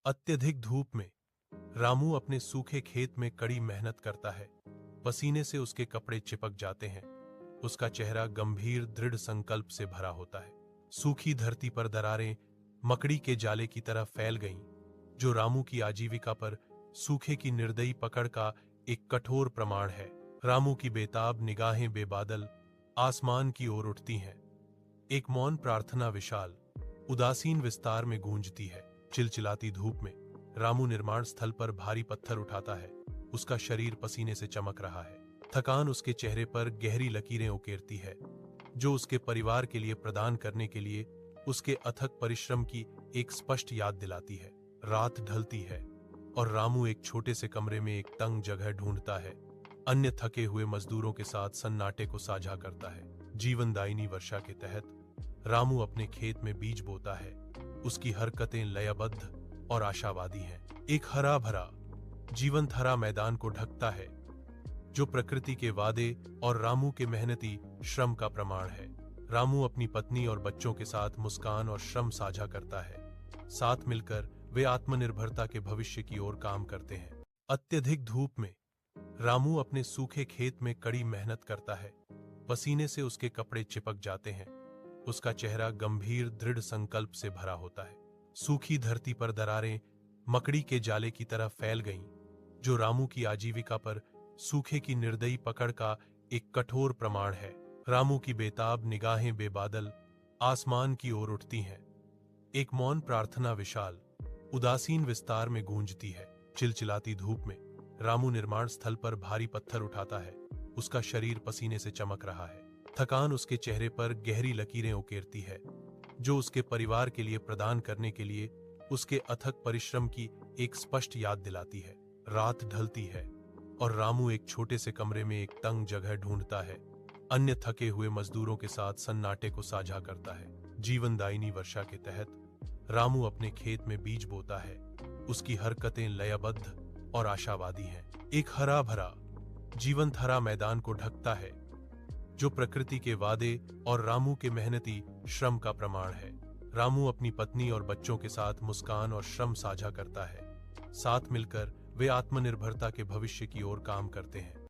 अत्यधिक धूप में रामू अपने सूखे खेत में कड़ी मेहनत करता है। पसीने से उसके कपड़े चिपक जाते हैं। उसका चेहरा गंभीर दृढ़ संकल्प से भरा होता है। सूखी धरती पर दरारें मकड़ी के जाले की तरह फैल गईं, जो रामू की आजीविका पर सूखे की निर्दयी पकड़ का एक कठोर प्रमाण है। रामू की बेताब निगाहें बेबादल आसमान की ओर उठती हैं। एक मौन प्रार्थना विशाल उदासीन विस्तार में गूंजती है। चिलचिलाती धूप में रामू निर्माण स्थल पर भारी पत्थर उठाता है। उसका शरीर पसीने से चमक रहा है। थकान उसके चेहरे पर गहरी लकीरें उकेरती है, जो उसके परिवार के लिए प्रदान करने के लिए उसके अथक परिश्रम की एक स्पष्ट याद दिलाती है। रात ढलती है और रामू एक छोटे से कमरे में एक तंग जगह ढूंढता है। अन्य थके हुए मजदूरों के साथ सन्नाटे को साझा करता है। जीवनदायिनी वर्षा के तहत रामू अपने खेत में बीज बोता है। उसकी हरकतें लयबद्ध और आशावादी हैं। एक हरा भरा जीवंत हरा मैदान को ढकता है, जो प्रकृति के वादे और रामू के मेहनती श्रम का प्रमाण है। रामू अपनी पत्नी और बच्चों के साथ मुस्कान और श्रम साझा करता है। साथ मिलकर वे आत्मनिर्भरता के भविष्य की ओर काम करते हैं। अत्यधिक धूप में रामू अपने सूखे खेत में कड़ी मेहनत करता है। पसीने से उसके कपड़े चिपक जाते हैं। उसका चेहरा गंभीर दृढ़ संकल्प से भरा होता है। सूखी धरती पर दरारें मकड़ी के जाले की तरह फैल गईं, जो रामू की आजीविका पर सूखे की निर्दयी पकड़ का एक कठोर प्रमाण है। रामू की बेताब निगाहें बेबादल आसमान की ओर उठती हैं। एक मौन प्रार्थना विशाल उदासीन विस्तार में गूंजती है। चिलचिलाती धूप में रामू निर्माण स्थल पर भारी पत्थर उठाता है। उसका शरीर पसीने से चमक रहा है। थकान उसके चेहरे पर गहरी लकीरें उकेरती है, जो उसके परिवार के लिए प्रदान करने के लिए उसके अथक परिश्रम की एक स्पष्ट याद दिलाती है। रात ढलती है और रामू एक छोटे से कमरे में एक तंग जगह ढूंढता है। अन्य थके हुए मजदूरों के साथ सन्नाटे को साझा करता है। जीवनदायिनी वर्षा के तहत रामू अपने खेत में बीज बोता है। उसकी हरकतें लयबद्ध और आशावादी हैं। एक हरा भरा जीवंत हरा मैदान को ढकता है, जो प्रकृति के वादे और रामू के मेहनती श्रम का प्रमाण है। रामू अपनी पत्नी और बच्चों के साथ मुस्कान और श्रम साझा करता है। साथ मिलकर वे आत्मनिर्भरता के भविष्य की ओर काम करते हैं।